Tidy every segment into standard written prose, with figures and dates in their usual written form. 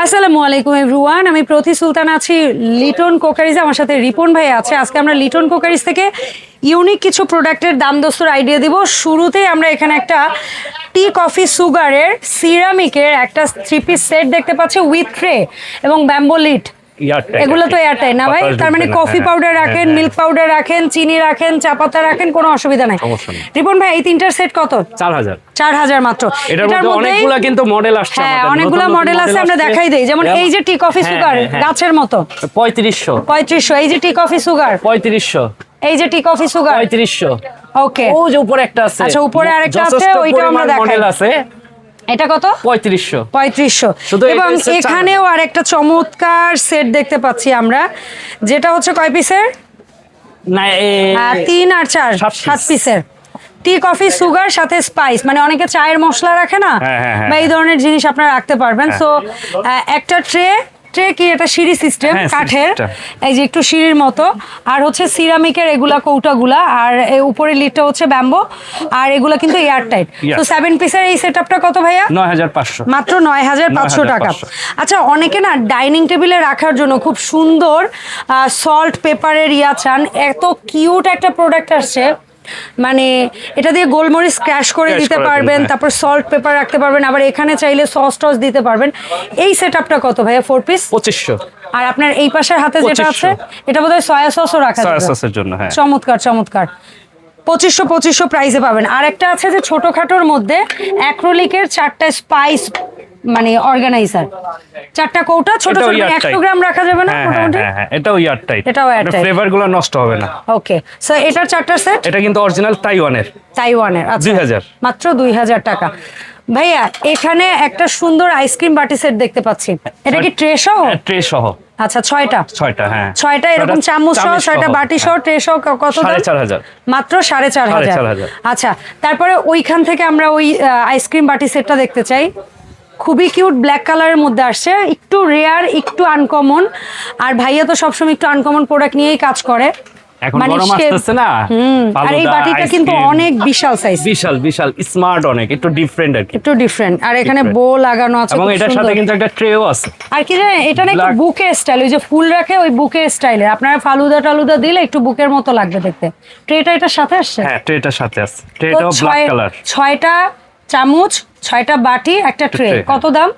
আসসালামু আলাইকুম এভরিওয়ান, আমি প্রতি সুলতান আছি লিটন কোকারিজে। আমার সাথে রিপন ভাই আছে। আজকে আমরা লিটন কোকারিজ থেকে ইউনিক কিছু প্রোডাক্টের দাম দস্তর আইডিয়া দিব। শুরুতেই আমরা এখানে একটা টি কফি সুগারের সিরামিকের একটা 3 পিস সেট দেখতে পাচ্ছি উইথ ট্রে এবং ব্যাম্বো লিড। এগুলো তো এয়ারটাইট না ভাই? তার মানে কফি পাউডার রাখেন, মিল্ক পাউডার রাখেন, চিনি রাখেন, চা পাতা রাখেন, কোনো অসুবিধা নাই। রিপন ভাই, এই তিনটার সেট কত? 4000 মাত্র। এটার মধ্যে অনেকগুলা কিন্তু মডেল আসছে। হ্যাঁ, অনেকগুলা মডেল আছে, আমরা দেখাই দেই। যেমন এই যে টি কফি সুগার গাছের মতো 3500। এই যে টি কফি সুগার 3500। এই যে টি কফি সুগার 3500। ওকে, ও যে উপরে একটা আছে। আচ্ছা, উপরে আরেকটা আছে, ওইটা আমরা দেখাই। মডেল আছে। এটা কত? 3500। এবং এখানেও আরেকটা চমৎকার সেট দেখতে পাচ্ছি আমরা, যেটা হচ্ছে কয় পিসের? না, 3 আর 4 7 পিসের টি কফি সুগার সাথে স্পাইস। মানে অনেকে চায়ের মশলা রাখে না, বা এই ধরনের জিনিস আপনারা রাখতে পারবেন। সো একটা ট্রে কি এটা সিঁড়ি সিস্টেম, কাঠের, এই যে একটু সিঁড়ির মতো, আর হচ্ছে সিরামিকের এগুলা কৌটাগুলা, আর উপরে লিডটা হচ্ছে ব্যাম্বো, আর এগুলা কিন্তু এয়ার টাইট। তো 7 পিসের এই সেটআপটা কত ভাইয়া? 9500। মাত্র 9500 টাকা। আচ্ছা, অনেকে না ডাইনিং টেবিলে রাখার জন্য খুব সুন্দর সল্ট পেপারের চান। এত কিউট একটা প্রোডাক্ট আসছে, মানে এটা দিয়ে গোলমরিচ ক্র্যাশ করে দিতে পারবেন, তারপর সল্ট পেপার রাখতে পারবেন, আবার এখানে চাইলে সস টস দিতে পারবেন। এই সেটআপটা কত ভাইয়া? 4 পিস 2500। আর আপনার এই পাশের হাতে যেটা আছে, এটা বোধহয় সয়া সসও রাখা যাবে। সয়া সসের জন্য, হ্যাঁ। চমৎকার 2500 প্রাইসে পাবেন। আর একটা আছে যে ছোটখাটোর মধ্যে অ্যাক্রিলিকের 4টা স্পাইস, মানে অর্গানাইজার, 4টা কৌটা, ছোট ছোট 100 গ্রাম রাখা যাবে না মোটামুটি? হ্যাঁ, এটাও এয়ারটাইট। এটাও এয়ারটাইট, ফ্লেভার গুলো নষ্ট হবে না। ওকে, সো এটার 4টা সেট। এটা কিন্তু অরিজিনাল তাইওয়ানের। আচ্ছা, 2000, মাত্র 2000 টাকা। ভাইয়া, এখানে একটা সুন্দর আইসক্রিম বাটি সেট দেখতে পাচ্ছি। এটা কি ট্রে সহ? ট্রে সহ। আচ্ছা, 6টা, হ্যাঁ, 6টা এরকম চামচ সহ, 6টা বাটি সহ, ট্রে সহ। কত? 4500। মাত্র 4500। আচ্ছা, তারপরে ওইখান থেকে আমরা ওই আইসক্রিম বাটি সেটটা দেখতে চাই। খুবই কিউট, ব্ল্যাক কালারের মধ্যে আসছে, একটু রেয়ার, একটু আনকমন। আর ভাইয়া তো সবসময় একটু আনকমন প্রোডাক্ট নিয়েই কাজ করে। এখন গরম আসছে না, আর এই বাটিটা কিন্তু অনেক বিশাল সাইজ, বিশাল স্মার্ট, অনেক একটু ডিফারেন্ট আর কি, একটু ডিফারেন্ট। আর এখানে বো লাগানো আছে, এবং এটার সাথে কিন্তু একটা ট্রেও আছে। আর কি জানেন, এটা নাকি বুকে স্টাইল, ওই যে ফুল রাখে ওই বুকে স্টাইলের। আপনারা ফালুদা টালুদা দিলে একটু বুকের মতো লাগবে দেখতে। ট্রেটা এটার সাথে আসছে? হ্যাঁ, ট্রেটার সাথে আছে। ট্রেটাও ব্ল্যাক কালার। 6টা চামচ, 6টা বাটি, একটা ট্রে। কত দাম?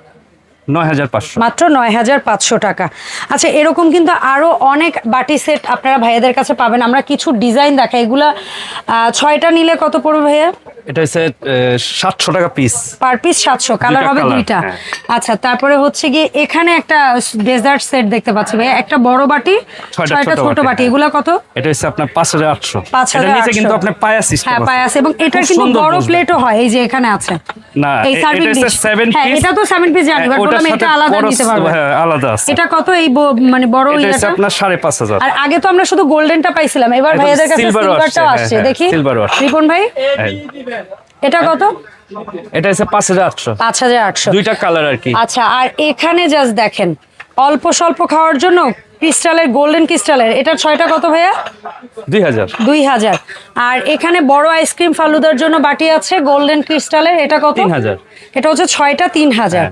9500। মাত্র 9500 টাকা। আচ্ছা, এরকম কিন্তু আরো অনেক বাটি সেট আপনারা ভাইয়াদের কাছে পাবেন। আমরা কিছু ডিজাইন দেখাই। এগুলা 6টা নিলে কত পড়বে ভাইয়া? এটা হচ্ছে 700 টাকা পিস। পার পিস 700, কালার হবে 2টা। আচ্ছা, তারপরে হচ্ছে গিয়ে এখানে একটা ডেজার্ট সেট দেখতে পাচ্ছি ভাইয়া, একটা বড় বাটি, 6টা ছোট বাটি। এগুলা কত? এটা হচ্ছে আপনার 5800। 5800। এটা নিচে কিন্তু আপনার পায়া সিস্টেম আছে। হ্যাঁ, পায়া আছে, এবং এটা কিন্তু বড় প্লেটও হয়। এই যে এখানে আছে না, এই সার্ভিং ডিশ। হ্যাঁ, এটা তো 7 পিস জানি, বাট বললাম এটা আলাদা নিতে পারবে। হ্যাঁ, আলাদা আছে। এটা কত? এই মানে বড় এটা হচ্ছে আপনার 5500। আর আগে তো আমরা শুধু গোল্ডেনটা পাইছিলাম, এবার ভাইয়াদের কাছে সিলভারটাও আসছে। দেখি রিপন ভাই, এটা কত? এটা হচ্ছে 5800। 5800, 2টা কালার আর কি। আচ্ছা, আর এখানে জাস্ট দেখেন, অল্প স্বল্প খাওয়ার জন্য ক্রিস্টালের, গোল্ডেন ক্রিস্টালের, এটা 6টা কত ভাইয়া? 2000। আর এখানে বড় আইসক্রিম ফালুদার জন্য বাটি আছে গোল্ডেন ক্রিস্টালের, এটা কত? 3000। এটা হচ্ছে 6টা 3000।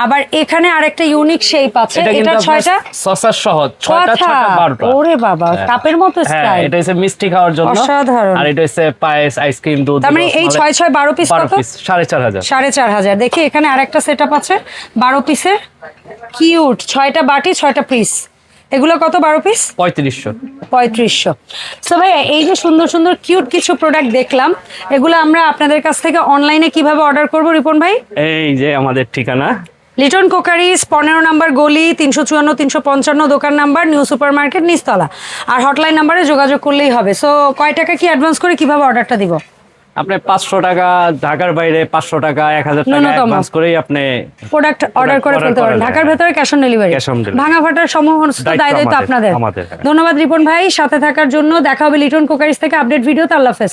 আবার এখানে আরেকটা ইউনিক শেপ আছে, এটা 6টা সসের সহ, 6টা 12টা। ওরে বাবা, কাপের মতো স্টাইল। হ্যাঁ, এটা হচ্ছে মিষ্টি খাওয়ার জন্য, অসাধারণ। আর এটা হচ্ছে পায়েস, আইসক্রিম, দুধ। তার মানে এই 6 6 12 পিস কত? 4500। 4500। দেখি এখানে আরেকটা সেটআপ আছে 12 পিসের, কিউট, 6টা বাটি, 6টা পিস। এগুলো কত 12 পিস? 3500। সো ভাই, এই যে সুন্দর সুন্দর কিউট কিছু প্রোডাক্ট দেখলাম, এগুলো আমরা আপনাদের কাছ থেকে অনলাইনে কিভাবে অর্ডার করব রিপন ভাই? এই যে আমাদের ঠিকানা লিটন কোকারিজ, 15 নম্বর গলি, 354 355 দোকান নাম্বার, নিউ সুপার মার্কেট, নিচতলা। আর হটলাইন নাম্বারে যোগাযোগ করলেই হবে। সো কয় টাকা কি অ্যাডভান্স করে কিভাবে অর্ডারটা দিব? আপনি 500 টাকা, ঢাকার বাইরে 500 টাকা, 1000 টাকা অ্যাডভান্স করেই আপনি প্রোডাক্ট অর্ডার করে ফেলতে পারেন। ঢাকার ভেতরে ক্যাশ অন ডেলিভারি। ভাঙা ফাটার সমস্ত দায়িত্ব আপনাদের। ধন্যবাদ রিপন ভাই সাথে থাকার জন্য। দেখা হবে লিটন কোকারিজ থেকে আপডেট ভিডিওতে। আল্লাহ হাফেজ।